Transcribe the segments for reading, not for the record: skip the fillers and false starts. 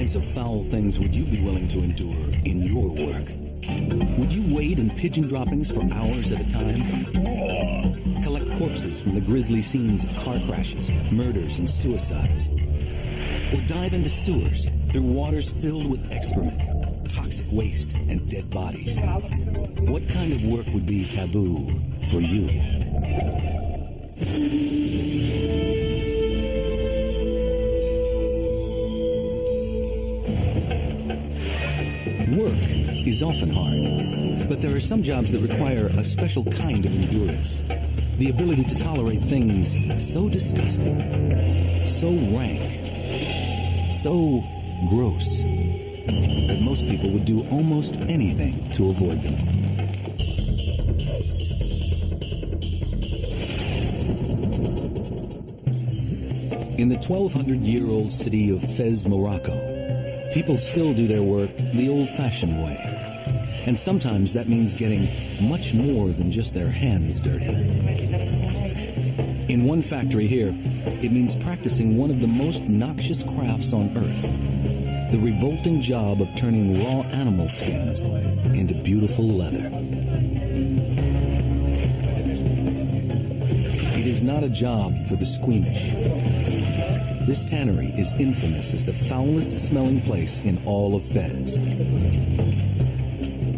kinds of foul things would you be willing to endure in your work? Would you wade in pigeon droppings for hours at a time? Collect corpses from the grisly scenes of car crashes, murders, and suicides? Or dive into sewers through waters filled with excrement, toxic waste, and dead bodies? What kind of work would be taboo for you? Work is often hard, but there are some jobs that require a special kind of endurance. The ability to tolerate things so disgusting, so rank, so gross, that most people would do almost anything to avoid them. In the 1,200-year-old city of Fez, Morocco, people still do their work the old-fashioned way. And sometimes that means getting much more than just their hands dirty. In one factory here, it means practicing one of the most noxious crafts on earth, the revolting job of turning raw animal skins into beautiful leather. It is not a job for the squeamish. This tannery is infamous as the foulest smelling place in all of Fez.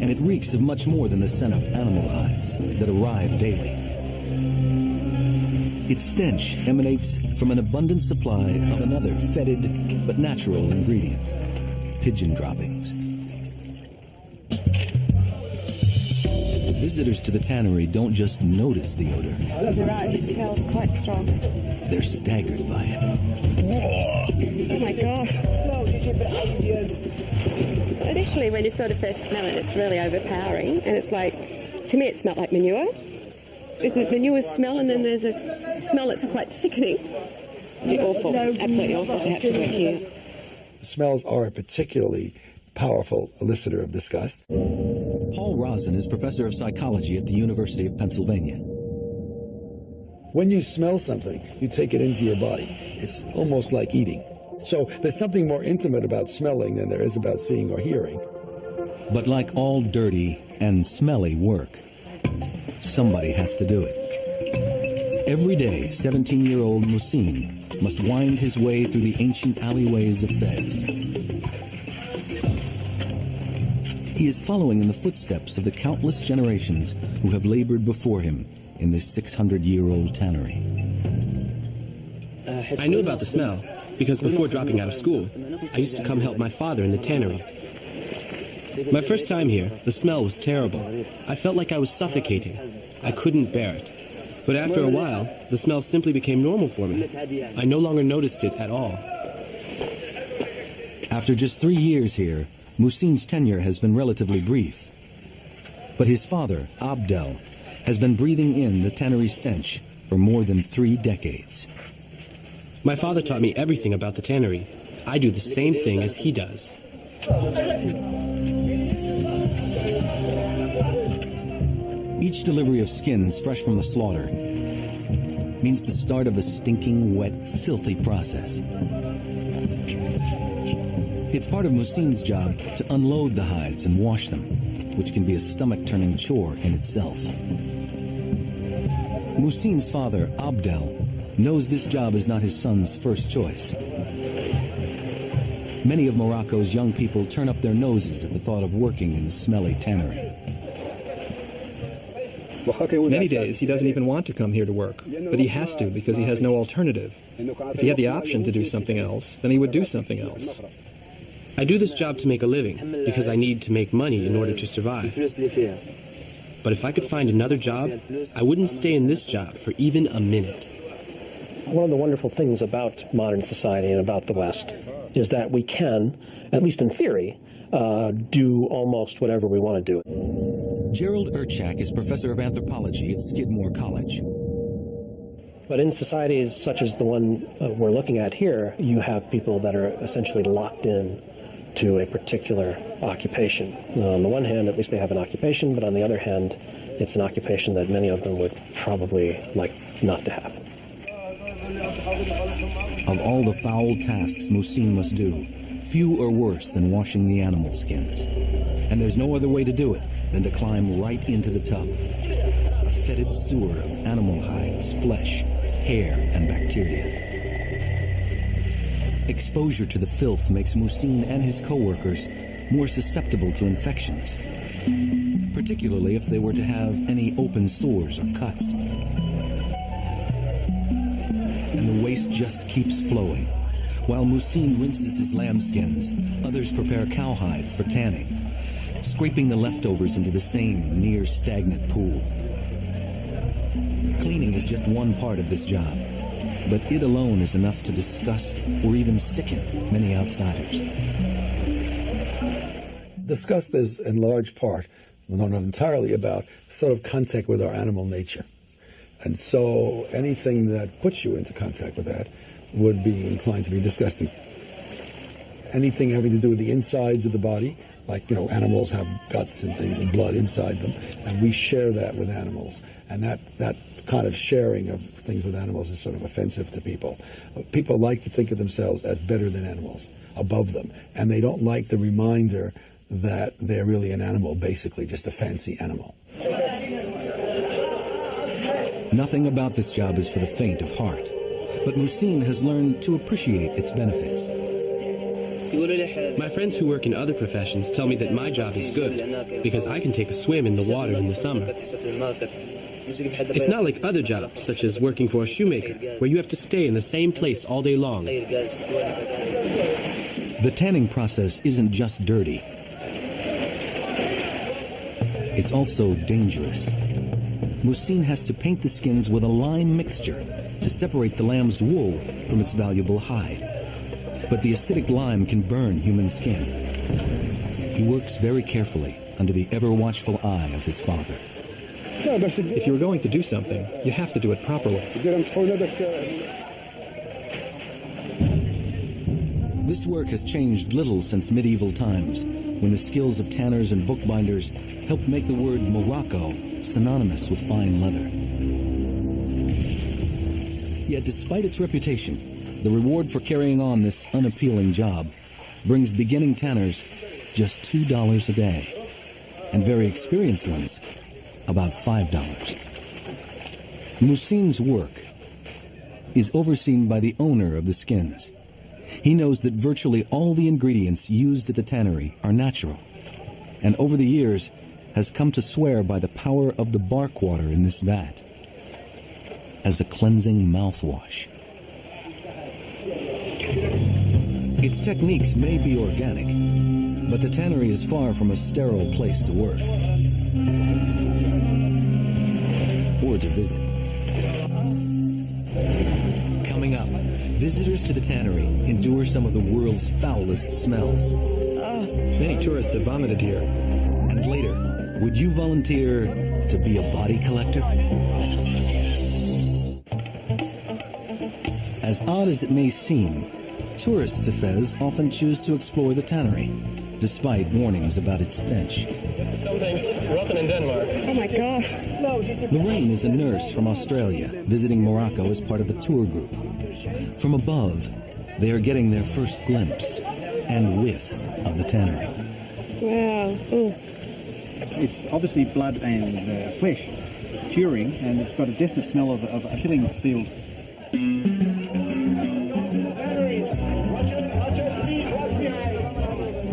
And it reeks of much more than the scent of animal hides that arrive daily. Its stench emanates from an abundant supply of another fetid but natural ingredient: pigeon droppings. Visitors to the tannery don't just notice the odor. You're right, it smells quite strong. They're staggered by it. Oh my God. Initially, when you sort of first smell it, it's really overpowering. And it's like, to me, it smelled like manure. There's a manure smell, and then there's a smell that's quite sickening. Awful, absolutely awful to have to work here. The smells are a particularly powerful elicitor of disgust. Paul Rosen is professor of psychology at the University of Pennsylvania. When you smell something, you take it into your body. It's almost like eating. So there's something more intimate about smelling than there is about seeing or hearing. But like all dirty and smelly work, somebody has to do it. Every day, 17-year-old Musin must wind his way through the ancient alleyways of Fez. He is following in the footsteps of the countless generations who have labored before him in this 600-year-old tannery. I knew about the smell because before dropping out of school, I used to come help my father in the tannery. My first time here, the smell was terrible. I felt like I was suffocating. I couldn't bear it. But after a while, the smell simply became normal for me. I no longer noticed it at all. After just 3 years here, Musin's tenure has been relatively brief. But his father, Abdel, has been breathing in the tannery stench for more than 3 decades. My father taught me everything about the tannery. I do the same thing as he does. Each delivery of skins fresh from the slaughter means the start of a stinking, wet, filthy process. It's part of Musin's job to unload the hides and wash them, which can be a stomach-turning chore in itself. Musin's father, Abdel, knows this job is not his son's first choice. Many of Morocco's young people turn up their noses at the thought of working in the smelly tannery. Many days he doesn't even want to come here to work, but he has to because he has no alternative. If he had the option to do something else, then he would do something else. I do this job to make a living because I need to make money in order to survive. But if I could find another job, I wouldn't stay in this job for even a minute. One of the wonderful things about modern society and about the West is that we can, at least in theory, do almost whatever we want to do. Gerald Urchak is professor of anthropology at Skidmore College. But in societies such as the one we're looking at here, you have people that are essentially locked in to a particular occupation. On the one hand, at least they have an occupation, but on the other hand, it's an occupation that many of them would probably like not to have. Of all the foul tasks Musin must do, Few are worse than washing the animal skins. And there's no other way to do it than to climb right into the tub. A fetid sewer of animal hides, flesh, hair, and bacteria. Exposure to the filth makes Musin and his co-workers more susceptible to infections, particularly if they were to have any open sores or cuts. And the waste just keeps flowing. While Musin rinses his lambskins, others prepare cowhides for tanning, scraping the leftovers into the same near-stagnant pool. Cleaning is just one part of this job, but it alone is enough to disgust or even sicken many outsiders. Disgust is, in large part, well, not entirely, about sort of contact with our animal nature. And so anything that puts you into contact with that would be inclined to be disgusting. Anything having to do with the insides of the body, like, animals have guts and things and blood inside them, and we share that with animals. And that kind of sharing of things with animals is sort of offensive to people. People like to think of themselves as better than animals, above them, and they don't like the reminder that they're really an animal, basically just a fancy animal. Nothing about this job is for the faint of heart, but Musin has learned to appreciate its benefits. My friends who work in other professions tell me that my job is good because I can take a swim in the water in the summer. It's not like other jobs, such as working for a shoemaker, where you have to stay in the same place all day long. The tanning process isn't just dirty. It's also dangerous. Musin has to paint the skins with a lime mixture to separate the lamb's wool from its valuable hide. But the acidic lime can burn human skin. He works very carefully under the ever-watchful eye of his father. If you're going to do something, you have to do it properly. This work has changed little since medieval times, when the skills of tanners and bookbinders helped make the word Morocco synonymous with fine leather. Yet despite its reputation, the reward for carrying on this unappealing job brings beginning tanners just $2 a day, and very experienced ones about $5. Musin's work is overseen by the owner of the skins. He knows that virtually all the ingredients used at the tannery are natural, and over the years has come to swear by the power of the bark water in this vat as a cleansing mouthwash. Its techniques may be organic, but the tannery is far from a sterile place to work or to visit. Coming up, visitors to the tannery endure some of the world's foulest smells. Many tourists have vomited here. And later, would you volunteer to be a body collector? As odd as it may seem, tourists to Fez often choose to explore the tannery, despite warnings about its stench. Something's rotten in Denmark. Oh my God. Lorraine is a nurse from Australia, visiting Morocco as part of a tour group. From above, they are getting their first glimpse and whiff of the tannery. Wow. Ooh. It's obviously blood and flesh curing, and it's got a definite smell of a killing field.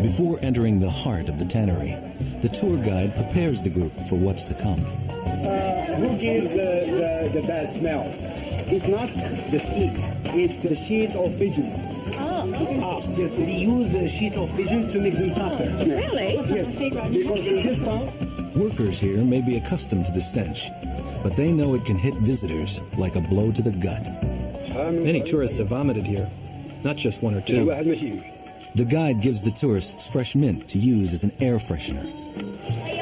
Before entering the heart of the tannery, the tour guide prepares the group for what's to come. Who gives the bad smells? It's not the skin, it's the sheets of pigeons. Yes, we use sheets of pigeons to make them softer. Really? Yes, because in this town... Workers here may be accustomed to the stench, but they know it can hit visitors like a blow to the gut. Many tourists have vomited here, not just one or two. The guide gives the tourists fresh mint to use as an air freshener.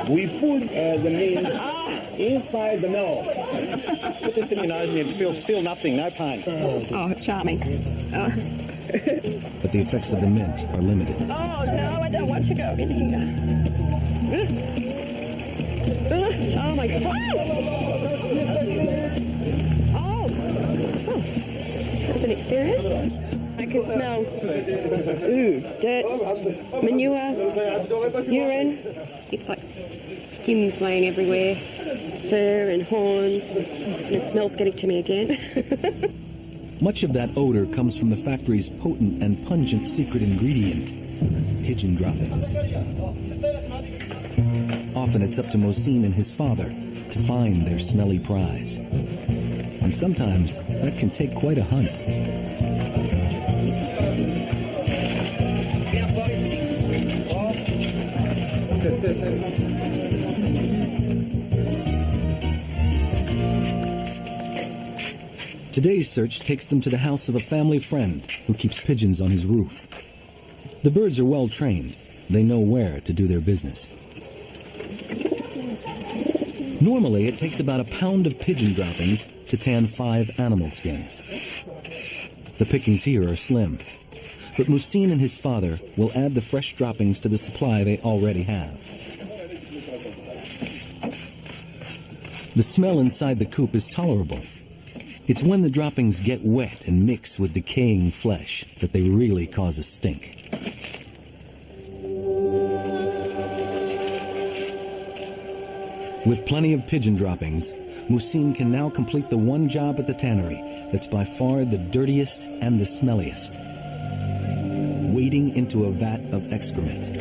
We put the mint inside the nose. Put this in your nose and you feel nothing, no pain. Oh, charming. Oh. But the effects of the mint are limited. Oh, no, I don't want to go in here. Oh, my God. Oh. That's an experience. I can smell dirt, manure, urine. It's like skins laying everywhere, fur and horns, and it smells getting to me again. Much of that odor comes from the factory's potent and pungent secret ingredient, pigeon droppings. Often it's up to Mosine and his father to find their smelly prize. And sometimes that can take quite a hunt. Today's search takes them to the house of a family friend who keeps pigeons on his roof. The birds are well trained. They know where to do their business. Normally, it takes about a pound of pigeon droppings to tan 5 animal skins. The pickings here are slim, but Mosine and his father will add the fresh droppings to the supply they already have. The smell inside the coop is tolerable. It's when the droppings get wet and mix with decaying flesh that they really cause a stink. With plenty of pigeon droppings, Mosine can now complete the one job at the tannery that's by far the dirtiest and the smelliest: wading into a vat of excrement.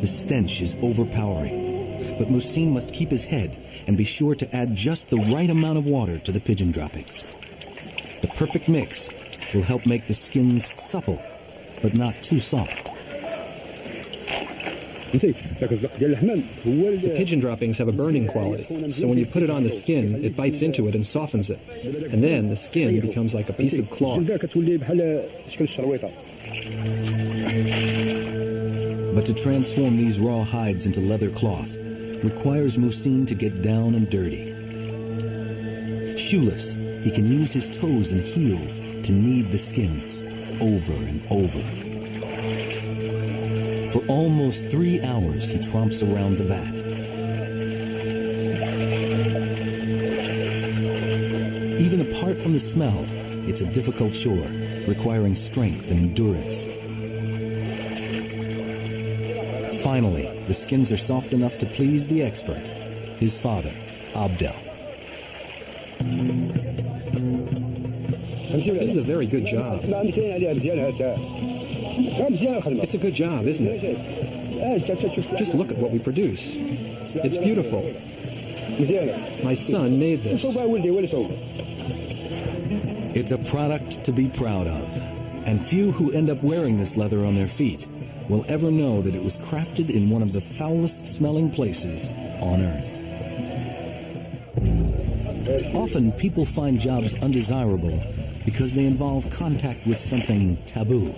The stench is overpowering, but Mosine must keep his head and be sure to add just the right amount of water to the pigeon droppings. The perfect mix will help make the skins supple, but not too soft. The pigeon droppings have a burning quality, so when you put it on the skin, it bites into it and softens it. And then the skin becomes like a piece of cloth. But to transform these raw hides into leather cloth requires Mosine to get down and dirty. Shoeless, he can use his toes and heels to knead the skins over and over. For almost 3 hours, he tromps around the vat. Even apart from the smell, it's a difficult chore, requiring strength and endurance. Finally, the skins are soft enough to please the expert, his father, Abdel. This is a very good job. It's a good job, isn't it? Just look at what we produce. It's beautiful. My son made this. It's a product to be proud of, and few who end up wearing this leather on their feet will ever know that it was crafted in one of the foulest smelling places on earth. Often people find jobs undesirable because they involve contact with something taboo.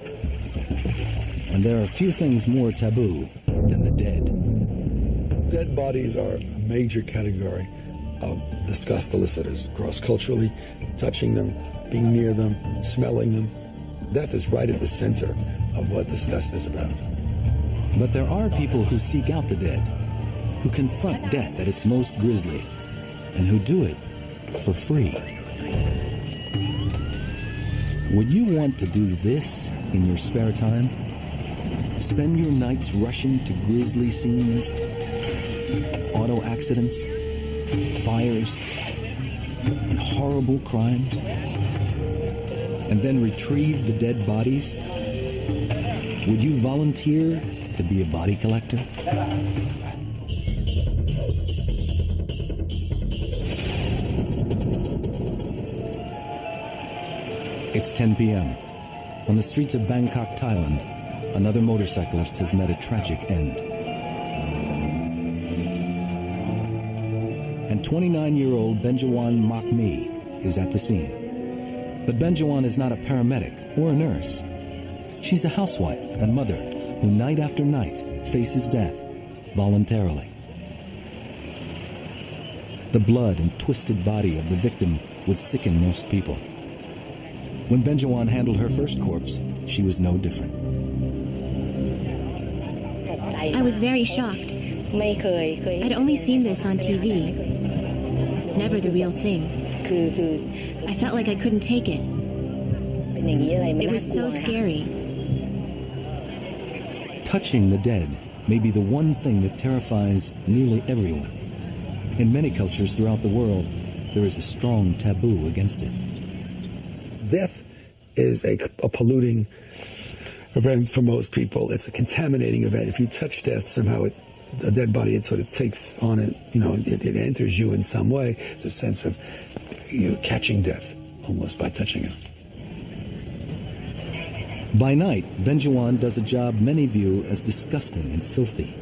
And there are few things more taboo than the dead. Dead bodies are a major category of disgust elicitors cross-culturally. Touching them, being near them, smelling them. Death is right at the center of what disgust is about. But there are people who seek out the dead, who confront death at its most grisly, and who do it for free. Would you want to do this in your spare time? Spend your nights rushing to grisly scenes, auto accidents, fires, and horrible crimes, and then retrieve the dead bodies? Would you volunteer to be a body collector? It's 10 p.m. On the streets of Bangkok, Thailand, another motorcyclist has met a tragic end. And 29-year-old Benjawan Makmi is at the scene. But Benjawan is not a paramedic or a nurse. She's a housewife and mother who night after night faces death voluntarily. The blood and twisted body of the victim would sicken most people. When Benjawan handled her first corpse, she was no different. I was very shocked. I'd only seen this on TV. Never the real thing. I felt like I couldn't take it. It was so scary. Touching the dead may be the one thing that terrifies nearly everyone. In many cultures throughout the world, there is a strong taboo against it. Death is a polluting event for most people. It's a contaminating event. If you touch death, somehow a dead body, it sort of takes on it, it enters you in some way. It's a sense of you catching death almost by touching it. By night, Benjuan does a job many view as disgusting and filthy.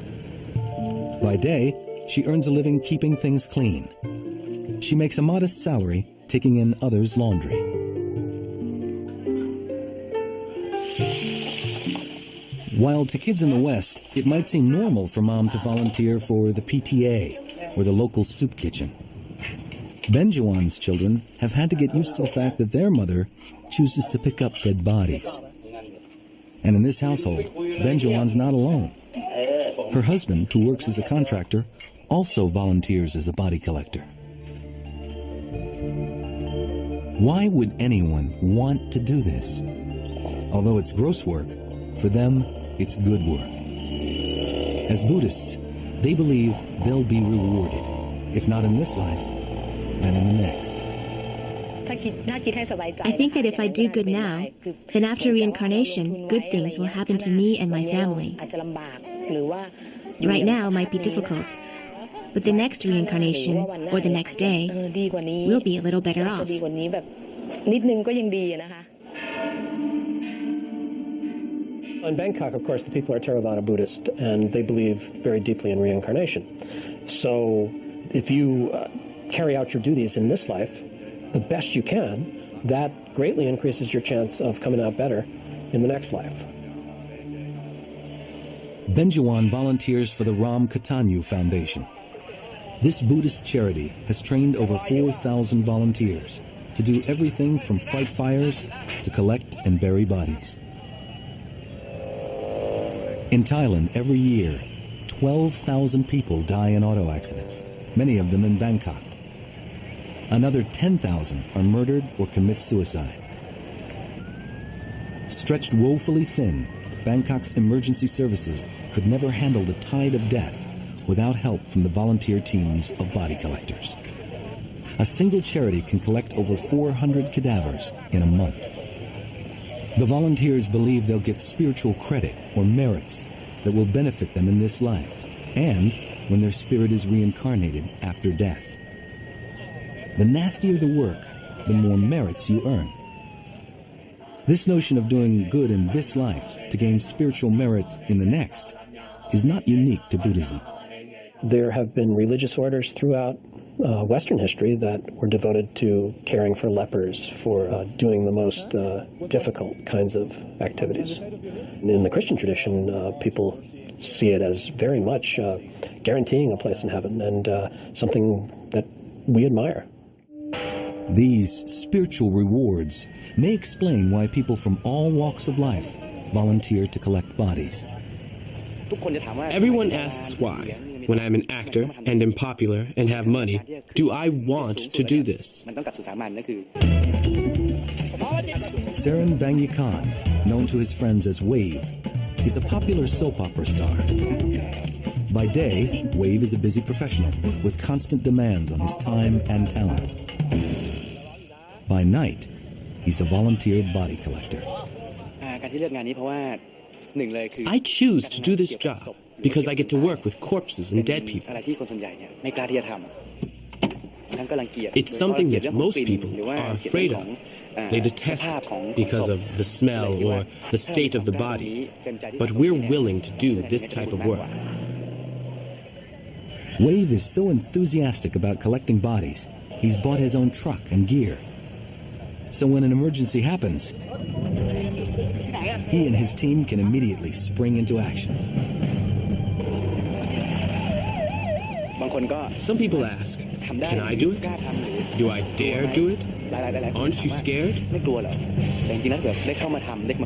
By day, she earns a living keeping things clean. She makes a modest salary taking in others' laundry. While to kids in the West, it might seem normal for mom to volunteer for the PTA or the local soup kitchen. Benjuan's children have had to get used to the fact that their mother chooses to pick up dead bodies. And in this household, Benjuan's not alone. Her husband, who works as a contractor, also volunteers as a body collector. Why would anyone want to do this? Although it's gross work, for them, it's good work. As Buddhists, they believe they'll be rewarded, if not in this life, then in the next. I think that if I do good now, then after reincarnation, good things will happen to me and my family. Right now might be difficult, but the next reincarnation, or the next day, we'll be a little better off. In Bangkok, of course, the people are Theravada Buddhist, and they believe very deeply in reincarnation. So if you carry out your duties in this life the best you can, that greatly increases your chance of coming out better in the next life. Benjuan volunteers for the Ram Katanyu Foundation. This Buddhist charity has trained over 4,000 volunteers to do everything from fight fires to collect and bury bodies. In Thailand, every year, 12,000 people die in auto accidents, many of them in Bangkok. Another 10,000 are murdered or commit suicide. Stretched woefully thin, Bangkok's emergency services could never handle the tide of death without help from the volunteer teams of body collectors. A single charity can collect over 400 cadavers in a month. The volunteers believe they'll get spiritual credit or merits that will benefit them in this life and when their spirit is reincarnated after death. The nastier the work, the more merits you earn. This notion of doing good in this life to gain spiritual merit in the next is not unique to Buddhism. There have been religious orders throughout Western history that were devoted to caring for lepers, for doing the most difficult kinds of activities. In the Christian tradition, people see it as very much guaranteeing a place in heaven and something that we admire. These spiritual rewards may explain why people from all walks of life volunteer to collect bodies. Everyone asks why. When I'm an actor and am popular and have money, do I want to do this? Saren Bangi Khan, known to his friends as Wave, is a popular soap opera star. By day, Wave is a busy professional with constant demands on his time and talent. By night, he's a volunteer body collector. I choose to do this job because I get to work with corpses and dead people. It's something that most people are afraid of. They detest it because of the smell or the state of the body. But we're willing to do this type of work. Wave is so enthusiastic about collecting bodies, he's bought his own truck and gear. So when an emergency happens, he and his team can immediately spring into action. Some people ask, can I do it? Do I dare do it? Aren't you scared?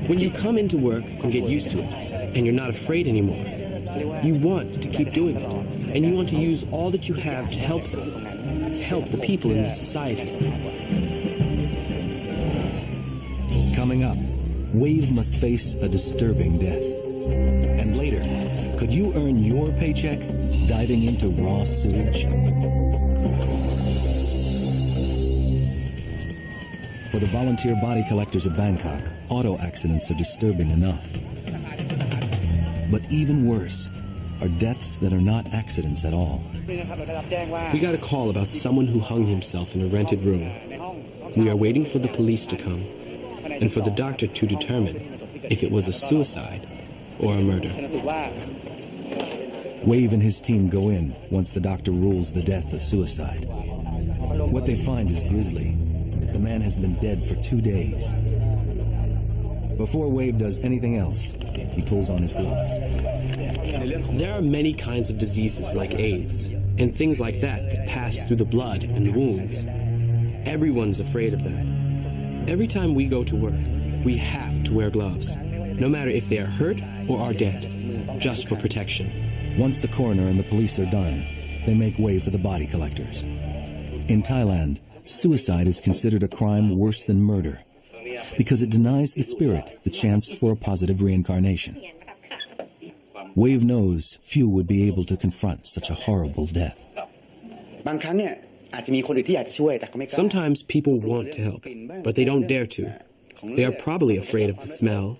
When you come into work and get used to it, and you're not afraid anymore, you want to keep doing it, and you want to use all that you have to help them, to help the people in this society. Coming up, Wave must face a disturbing death. And later, could you earn your paycheck diving into raw sewage? For the volunteer body collectors of Bangkok, auto accidents are disturbing enough. But even worse are deaths that are not accidents at all. We got a call about someone who hung himself in a rented room. We are waiting for the police to come and for the doctor to determine if it was a suicide or a murder. Wave and his team go in once the doctor rules the death a suicide. What they find is grisly. The man has been dead for 2 days. Before Wave does anything else, he pulls on his gloves. There are many kinds of diseases like AIDS and things like that pass through the blood and wounds. Everyone's afraid of that. Every time we go to work, we have to wear gloves, no matter if they are hurt or are dead, just for protection. Once the coroner and the police are done, they make way for the body collectors. In Thailand, suicide is considered a crime worse than murder because it denies the spirit the chance for a positive reincarnation. Wave knows few would be able to confront such a horrible death. Sometimes people want to help, but they don't dare to. They are probably afraid of the smell,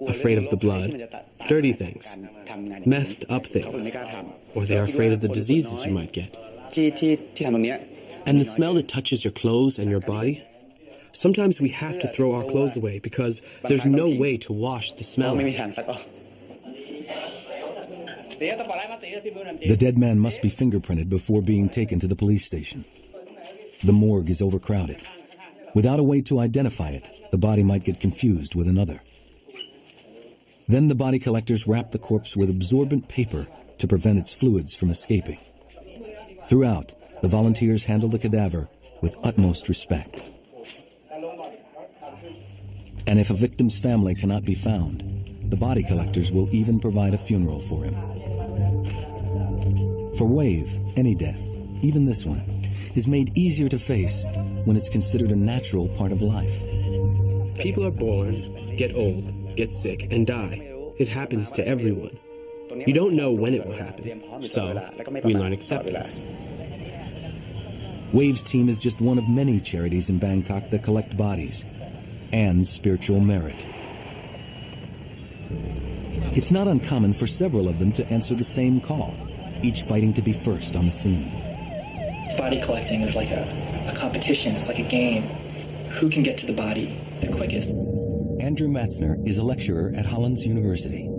afraid of the blood, dirty things, messed up things, or they are afraid of the diseases you might get. And the smell that touches your clothes and your body, sometimes we have to throw our clothes away because there's no way to wash the smell out. The dead man must be fingerprinted before being taken to the police station. The morgue is overcrowded. Without a way to identify it, the body might get confused with another. Then the body collectors wrap the corpse with absorbent paper to prevent its fluids from escaping. Throughout, the volunteers handle the cadaver with utmost respect. And if a victim's family cannot be found, the body collectors will even provide a funeral for him. For Wave, any death, even this one, is made easier to face when it's considered a natural part of life. People are born, get old, get sick, and die. It happens to everyone. You don't know when it will happen, so we learn acceptance. Wave's team is just one of many charities in Bangkok that collect bodies and spiritual merit. It's not uncommon for several of them to answer the same call, each fighting to be first on the scene. Body collecting is like a competition. It's like a game. Who can get to the body the quickest? Andrew Matzner is a lecturer at Hollands University.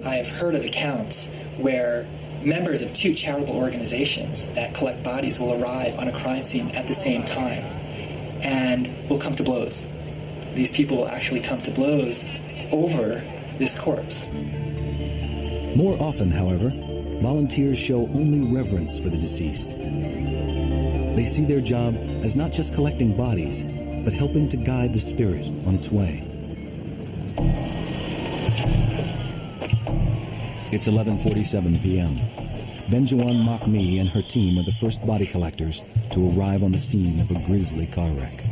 I have heard of accounts where members of two charitable organizations that collect bodies will arrive on a crime scene at the same time and will come to blows. These people will actually come to blows over this corpse. More often, however, volunteers show only reverence for the deceased. They see their job as not just collecting bodies, but helping to guide the spirit on its way. It's 11:47 p.m. Benjuan Makmi and her team are the first body collectors to arrive on the scene of a grisly car wreck.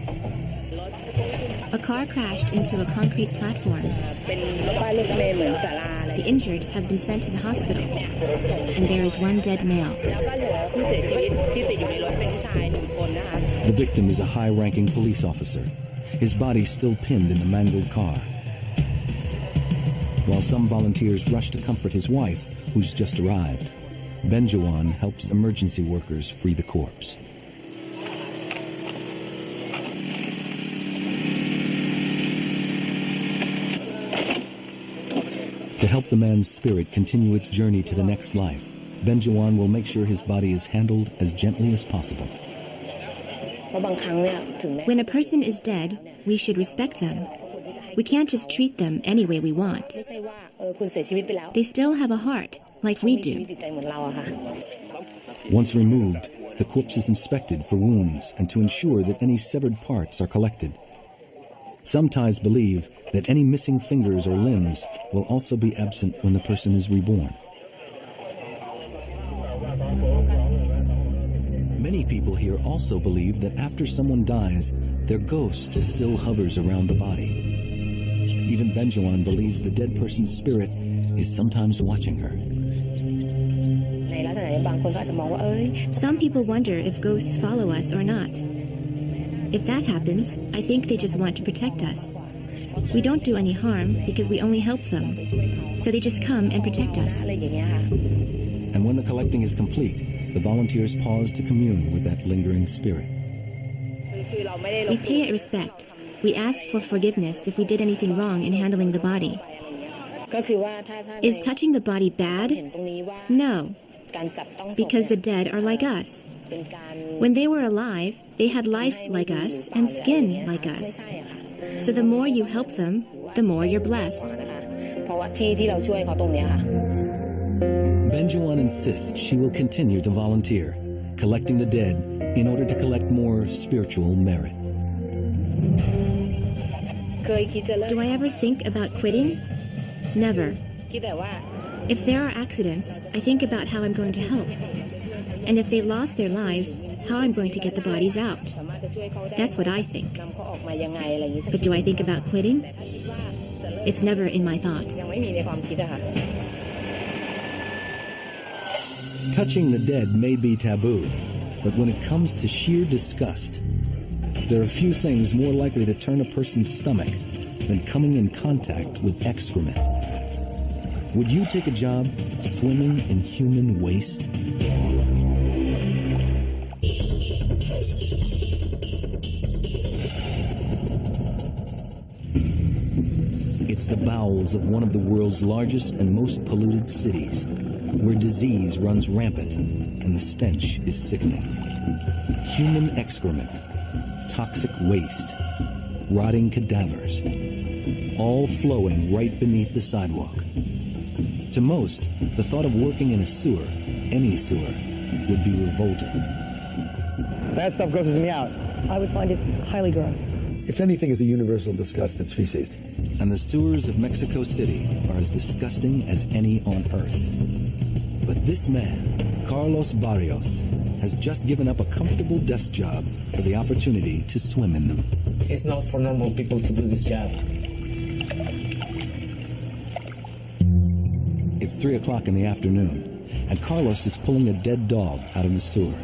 A car crashed into a concrete platform. The injured have been sent to the hospital, and there is one dead male. The victim is a high-ranking police officer, his body still pinned in the mangled car. While some volunteers rush to comfort his wife, who's just arrived, Benjuan helps emergency workers free the corpse. To help the man's spirit continue its journey to the next life, Benjuan will make sure his body is handled as gently as possible. When a person is dead, we should respect them. We can't just treat them any way we want. They still have a heart, like we do. Once removed, the corpse is inspected for wounds and to ensure that any severed parts are collected. Some Thais believe that any missing fingers or limbs will also be absent when the person is reborn. Many people here also believe that after someone dies, their ghost still hovers around the body. Even Benjuan believes the dead person's spirit is sometimes watching her. Some people wonder if ghosts follow us or not. If that happens, I think they just want to protect us. We don't do any harm because we only help them. So they just come and protect us. And when the collecting is complete, the volunteers pause to commune with that lingering spirit. We pay it respect. We ask for forgiveness if we did anything wrong in handling the body. Is touching the body bad? No, because the dead are like us. When they were alive, they had life like us and skin like us. So the more you help them, the more you're blessed. Benjuan insists she will continue to volunteer, collecting the dead in order to collect more spiritual merit. Do I ever think about quitting? Never. If there are accidents, I think about how I'm going to help. And if they lost their lives, how I'm going to get the bodies out. That's what I think. But do I think about quitting? It's never in my thoughts. Touching the dead may be taboo, but when it comes to sheer disgust, there are few things more likely to turn a person's stomach than coming in contact with excrement. Would you take a job swimming in human waste? It's the bowels of one of the world's largest and most polluted cities, where disease runs rampant and the stench is sickening. Human excrement, toxic waste, rotting cadavers, all flowing right beneath the sidewalk. To most, the thought of working in a sewer, any sewer, would be revolting. That stuff grosses me out. I would find it highly gross. If anything is a universal disgust, it's feces. And the sewers of Mexico City are as disgusting as any on Earth. But this man, Carlos Barrios, has just given up a comfortable desk job for the opportunity to swim in them. It's not for normal people to do this job. It's 3 o'clock in the afternoon, and Carlos is pulling a dead dog out of the sewer.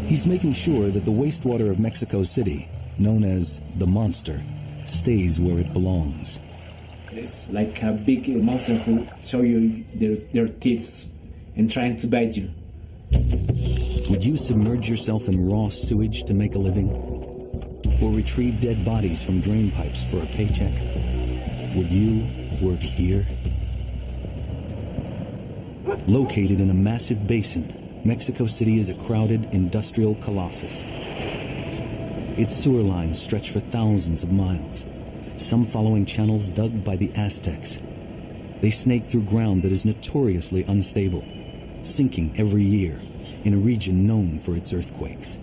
He's making sure that the wastewater of Mexico City, known as the monster, stays where it belongs. It's like a big monster who show you their teeth and trying to bite you. Would you submerge yourself in raw sewage to make a living? Or retrieve dead bodies from drain pipes for a paycheck? Would you work here? Located in a massive basin, Mexico City is a crowded industrial colossus. Its sewer lines stretch for thousands of miles, some following channels dug by the Aztecs. They snake through ground that is notoriously unstable, sinking every year in a region known for its earthquakes.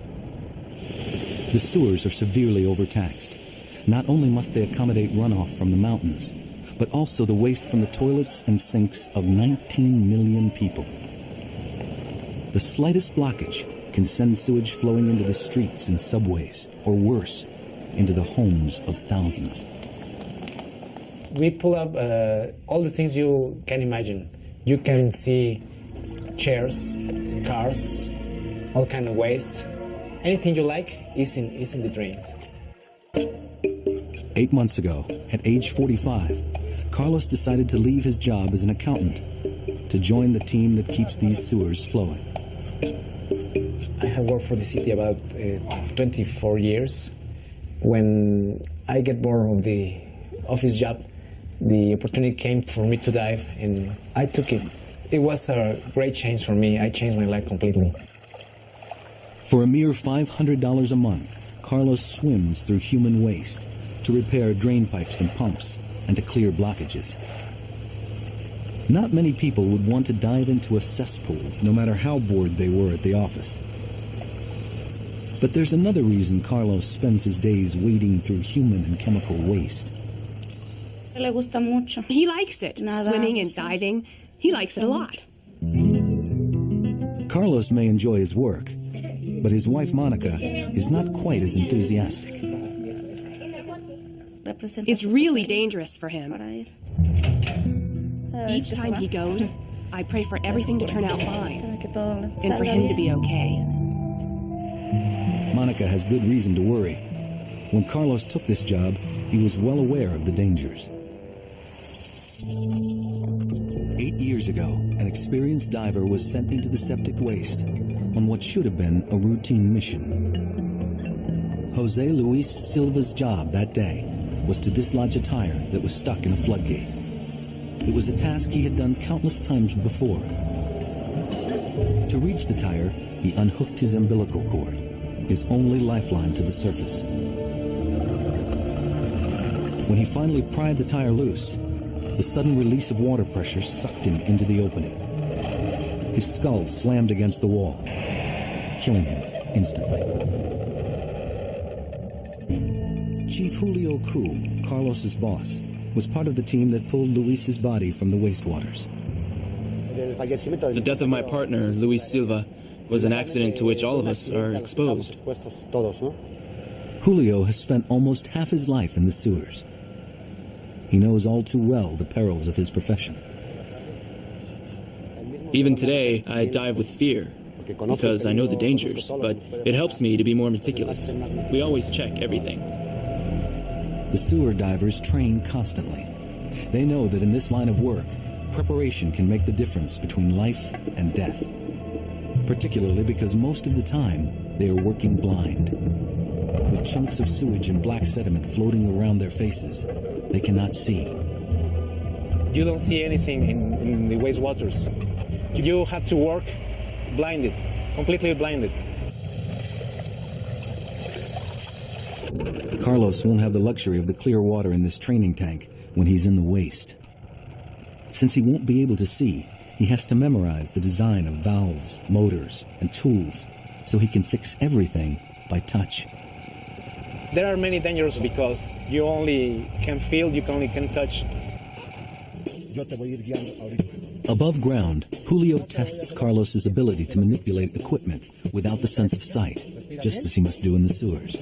The sewers are severely overtaxed. Not only must they accommodate runoff from the mountains, but also the waste from the toilets and sinks of 19 million people. The slightest blockage can send sewage flowing into the streets and subways, or worse, into the homes of thousands. We pull up all the things you can imagine. You can see chairs, cars, all kind of waste. Anything you like is in the drains. 8 months ago, at age 45, Carlos decided to leave his job as an accountant to join the team that keeps these sewers flowing. I have worked for the city about 24 years. When I get bored of the office job, the opportunity came for me to dive, and I took it. It was a great change for me. I changed my life completely. For a mere $500 a month, Carlos swims through human waste to repair drain pipes and pumps and to clear blockages. Not many people would want to dive into a cesspool, no matter how bored they were at the office. But there's another reason Carlos spends his days wading through human and chemical waste. He likes it, swimming and diving. He likes it a lot. Carlos may enjoy his work, but his wife Monica is not quite as enthusiastic. It's really dangerous for him. Each time he goes, I pray for everything to turn out fine, and for him to be okay. Monica has good reason to worry. When Carlos took this job, he was well aware of the dangers. 8 years ago, an experienced diver was sent into the septic waste on what should have been a routine mission. Jose Luis Silva's job that day was to dislodge a tire that was stuck in a floodgate. It was a task he had done countless times before. To reach the tire, he unhooked his umbilical cord, his only lifeline to the surface. When he finally pried the tire loose, the sudden release of water pressure sucked him into the opening. His skull slammed against the wall, killing him instantly. Chief Julio Cu, Carlos's boss, was part of the team that pulled Luis's body from the wastewaters. The death of my partner, Luis Silva, was an accident to which all of us are exposed. Julio has spent almost half his life in the sewers. He knows all too well the perils of his profession. Even today, I dive with fear, because I know the dangers, but it helps me to be more meticulous. We always check everything. The sewer divers train constantly. They know that in this line of work, preparation can make the difference between life and death. Particularly because most of the time, they are working blind. With chunks of sewage and black sediment floating around their faces, they cannot see. You don't see anything in the wastewaters. You have to work blinded, completely blinded. Carlos won't have the luxury of the clear water in this training tank when he's in the waste. Since he won't be able to see, he has to memorize the design of valves, motors, and tools so he can fix everything by touch. There are many dangers because you only can feel, you only can touch. Above ground, Julio tests Carlos's ability to manipulate equipment without the sense of sight, just as he must do in the sewers.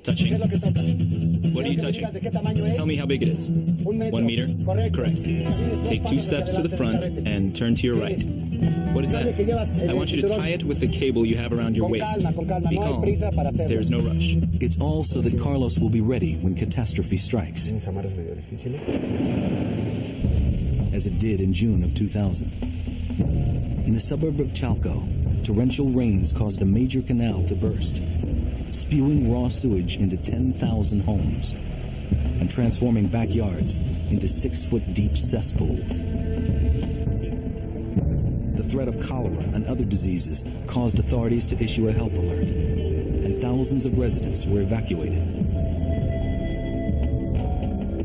Touching. What are you touching? Tell me how big it is. 1 meter? Correct. Take 2 steps to the front and turn to your right. What is that? I want you to tie it with the cable you have around your waist. Be calm. There's no rush. It's all so that Carlos will be ready when catastrophe strikes, as it did in June of 2000. In the suburb of Chalco, torrential rains caused a major canal to burst, spewing raw sewage into 10,000 homes and transforming backyards into 6-foot-deep cesspools. The threat of cholera and other diseases caused authorities to issue a health alert, and thousands of residents were evacuated.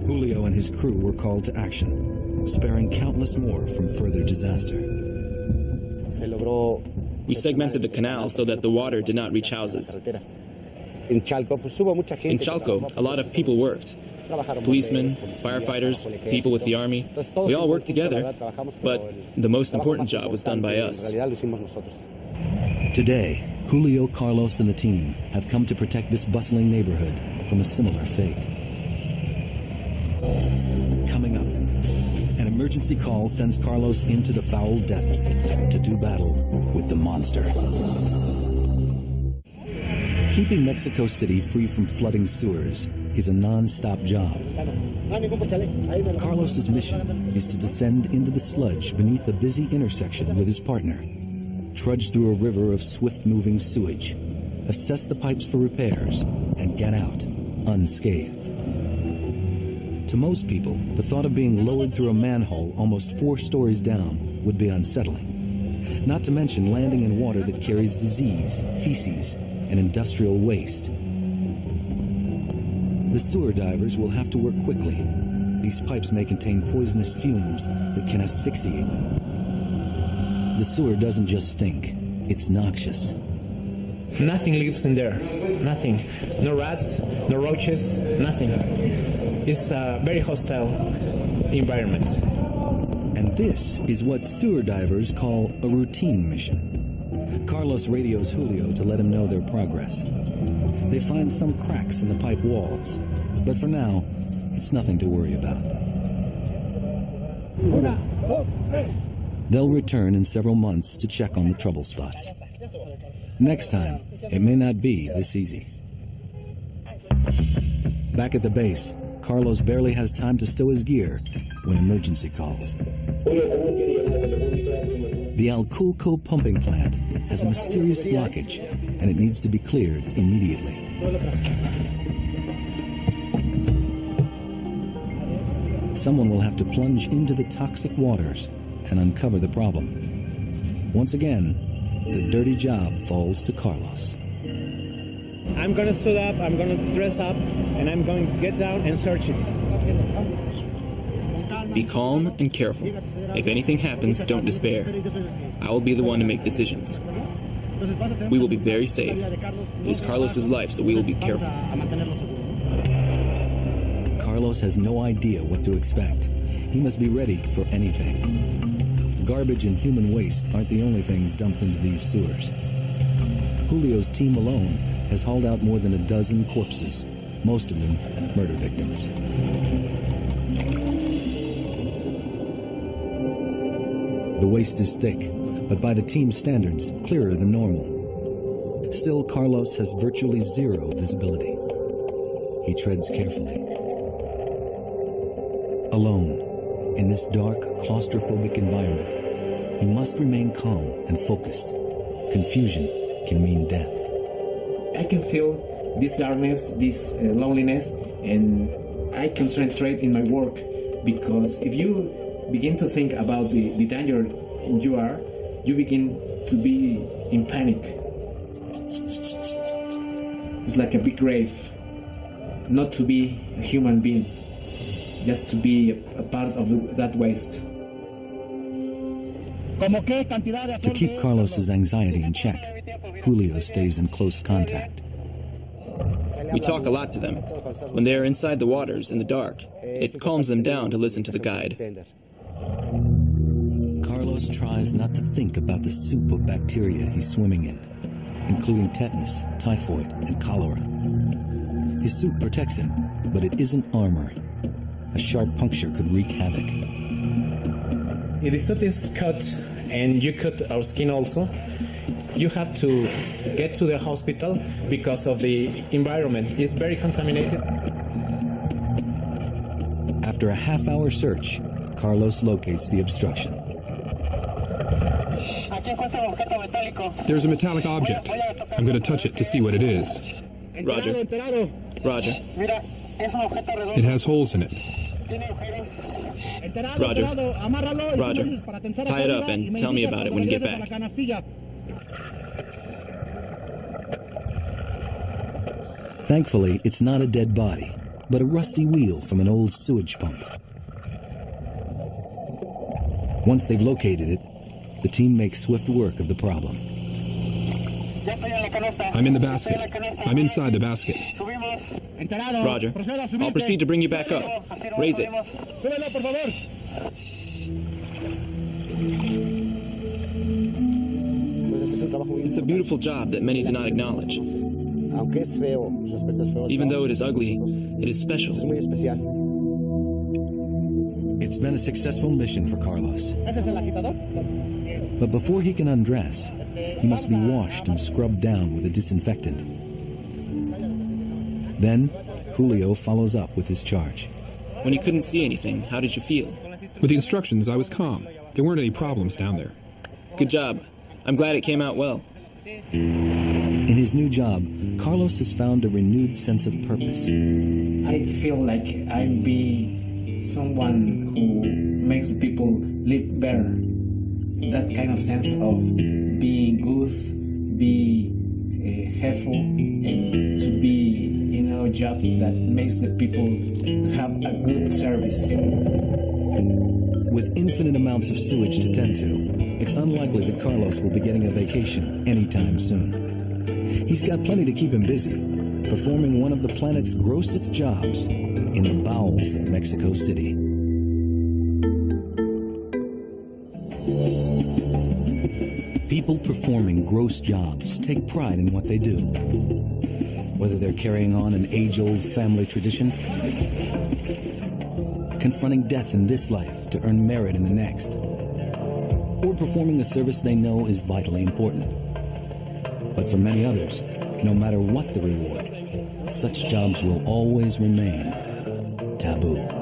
Julio and his crew were called to action, sparing countless more from further disaster. We segmented the canal so that the water did not reach houses. In Chalco, a lot of people worked. Policemen, firefighters, people with the army. We all worked together, but the most important job was done by us. Today, Julio, Carlos, and the team have come to protect this bustling neighborhood from a similar fate. Coming up, an emergency call sends Carlos into the foul depths to do battle with the monster. Keeping Mexico City free from flooding sewers is a non-stop job. Carlos's mission is to descend into the sludge beneath a busy intersection with his partner, trudge through a river of swift-moving sewage, assess the pipes for repairs, and get out unscathed. To most people, the thought of being lowered through a manhole almost 4 stories down would be unsettling, not to mention landing in water that carries disease, feces, and industrial waste. The sewer divers will have to work quickly. These pipes may contain poisonous fumes that can asphyxiate them. The sewer doesn't just stink, it's noxious. Nothing lives in there. Nothing. No rats, no roaches, nothing. It's a very hostile environment. And this is what sewer divers call a routine mission. Carlos radios Julio to let him know their progress. They find some cracks in the pipe walls, but for now, it's nothing to worry about. They'll return in several months to check on the trouble spots. Next time, it may not be this easy. Back at the base, Carlos barely has time to stow his gear when emergency calls. The Alculco pumping plant has a mysterious blockage, and it needs to be cleared immediately. Someone will have to plunge into the toxic waters and uncover the problem. Once again, the dirty job falls to Carlos. I'm going to suit up, I'm going to dress up, and I'm going to get down and search it. Be calm and careful. If anything happens, don't despair. I will be the one to make decisions. We will be very safe. It is Carlos's life, so we will be careful. Carlos has no idea what to expect. He must be ready for anything. Garbage and human waste aren't the only things dumped into these sewers. Julio's team alone has hauled out more than a dozen corpses, most of them murder victims. The waste is thick, but by the team's standards, clearer than normal. Still, Carlos has virtually zero visibility. He treads carefully. Alone, in this dark, claustrophobic environment, he must remain calm and focused. Confusion can mean death. I can feel this darkness, this loneliness, and I concentrate in my work, because if you begin to think about the danger you begin to be in panic. It's like a big grave, not to be a human being, just to be a part of that waste. To keep Carlos's anxiety in check, Julio stays in close contact. We talk a lot to them. When they are inside the waters in the dark, it calms them down to listen to the guide. Carlos tries not to think about the soup of bacteria he's swimming in, including tetanus, typhoid, and cholera. His suit protects him, but it isn't armor. A sharp puncture could wreak havoc. If the suit is cut and you cut our skin also, you have to get to the hospital because of the environment. It's very contaminated. After a half-hour search, Carlos locates the obstruction. There's a metallic object. I'm going to touch it to see what it is. Roger. Roger. It has holes in it. Roger. Roger. Tie it up and tell me about it when you get back. Thankfully, it's not a dead body, but a rusty wheel from an old sewage pump. Once they've located it, the team makes swift work of the problem. I'm in the basket. I'm inside the basket. Roger. I'll proceed to bring you back up. Raise it. It's a beautiful job that many do not acknowledge. Even though it is ugly, it is special. It's been a successful mission for Carlos. But before he can undress, he must be washed and scrubbed down with a disinfectant. Then, Julio follows up with his charge. When you couldn't see anything, how did you feel? With the instructions, I was calm. There weren't any problems down there. Good job. I'm glad it came out well. In his new job, Carlos has found a renewed sense of purpose. I feel like I'm being someone who makes the people live better. That kind of sense of being good, be helpful, and to be in a job that makes the people have a good service. With infinite amounts of sewage to tend to, it's unlikely that Carlos will be getting a vacation anytime soon. He's got plenty to keep him busy, performing one of the planet's grossest jobs in the bowels of Mexico City. People performing gross jobs take pride in what they do. Whether they're carrying on an age-old family tradition, confronting death in this life to earn merit in the next, or performing a service they know is vitally important. But for many others, no matter what the reward, such jobs will always remain taboo.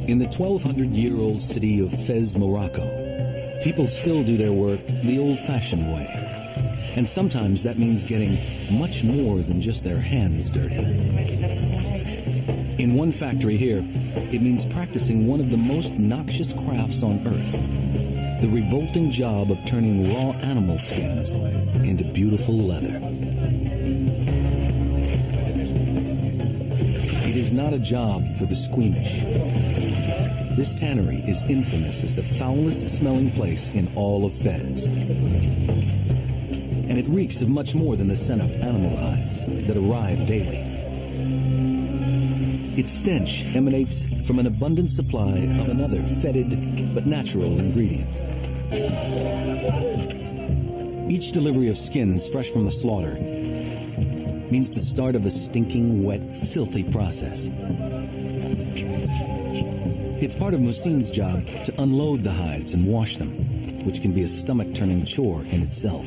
In the 1,200-year-old city of Fez, Morocco, people still do their work the old-fashioned way. And sometimes that means getting much more than just their hands dirty. In one factory here, it means practicing one of the most noxious crafts on earth, the revolting job of turning raw animal skins into beautiful leather. It is not a job for the squeamish. This tannery is infamous as the foulest-smelling place in all of Fez. And it reeks of much more than the scent of animal hides that arrive daily. Its stench emanates from an abundant supply of another fetid but natural ingredient. Each delivery of skins fresh from the slaughter means the start of a stinking, wet, filthy process. It's part of Muhsin's job to unload the hides and wash them, which can be a stomach-turning chore in itself.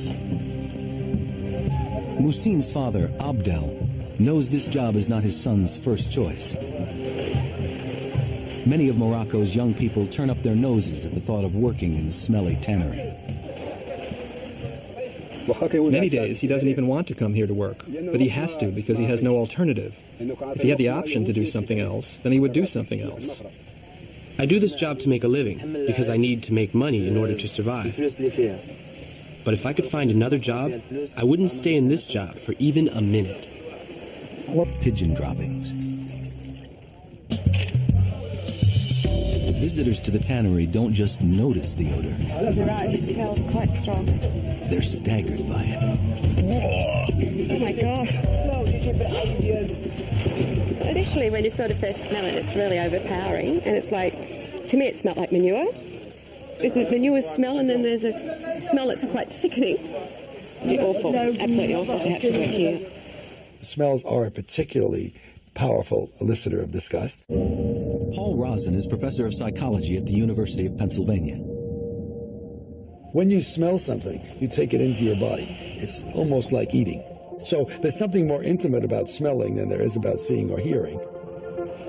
Muhsin's father, Abdel, knows this job is not his son's first choice. Many of Morocco's young people turn up their noses at the thought of working in the smelly tannery. Many days he doesn't even want to come here to work, but he has to because he has no alternative. If he had the option to do something else, then he would do something else. I do this job to make a living because I need to make money in order to survive. But if I could find another job, I wouldn't stay in this job for even a minute. Pigeon droppings. Visitors to the tannery don't just notice the odor. You're right, it smells quite strong. They're staggered by it. Oh my God. Initially, when you sort of first smell it, it's really overpowering. And it's like, to me, it smelled like manure. There's a manure smell, and then there's a smell that's quite sickening. Awful, absolutely awful to have to work here. The smells are a particularly powerful elicitor of disgust. Paul Rosen is professor of psychology at the University of Pennsylvania. When you smell something, you take it into your body. It's almost like eating. So there's something more intimate about smelling than there is about seeing or hearing.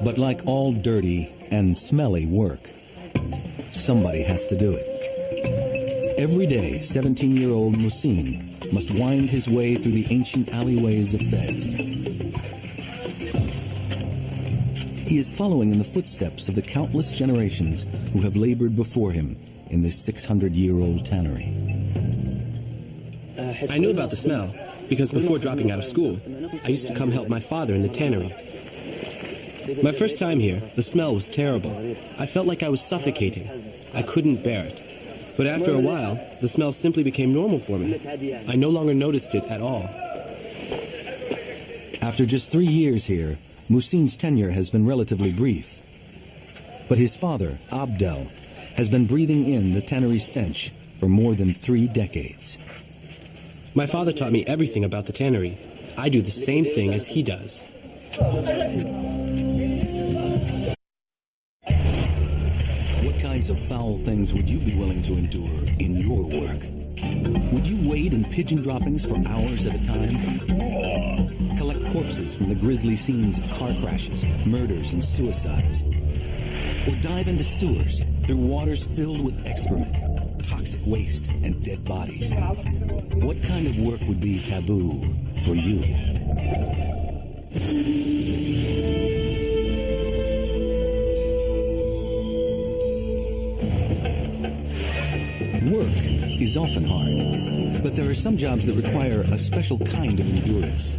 But like all dirty and smelly work, somebody has to do it. Every day, 17-year-old Muhsin must wind his way through the ancient alleyways of Fez. He is following in the footsteps of the countless generations who have labored before him in this 600-year-old tannery. I knew about the smell because before dropping out of school, I used to come help my father in the tannery. My first time here, the smell was terrible. I felt like I was suffocating. I couldn't bear it. But after a while, the smell simply became normal for me. I no longer noticed it at all. After just 3 years here, Muhsin's tenure has been relatively brief. But his father, Abdel, has been breathing in the tannery stench for more than 3 decades. My father taught me everything about the tannery. I do the same thing as he does. What kinds of foul things would you be willing to endure in your work? Would you wade in pigeon droppings for hours at a time? Collect corpses from the grisly scenes of car crashes, murders, and suicides? Or dive into sewers through waters filled with excrement, toxic waste, and dead bodies? What kind of work would be taboo for you? Work is often hard, but there are some jobs that require a special kind of endurance.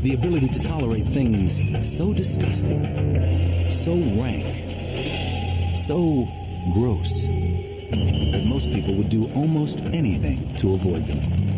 The ability to tolerate things so disgusting, so rank, so gross, that most people would do almost anything to avoid them.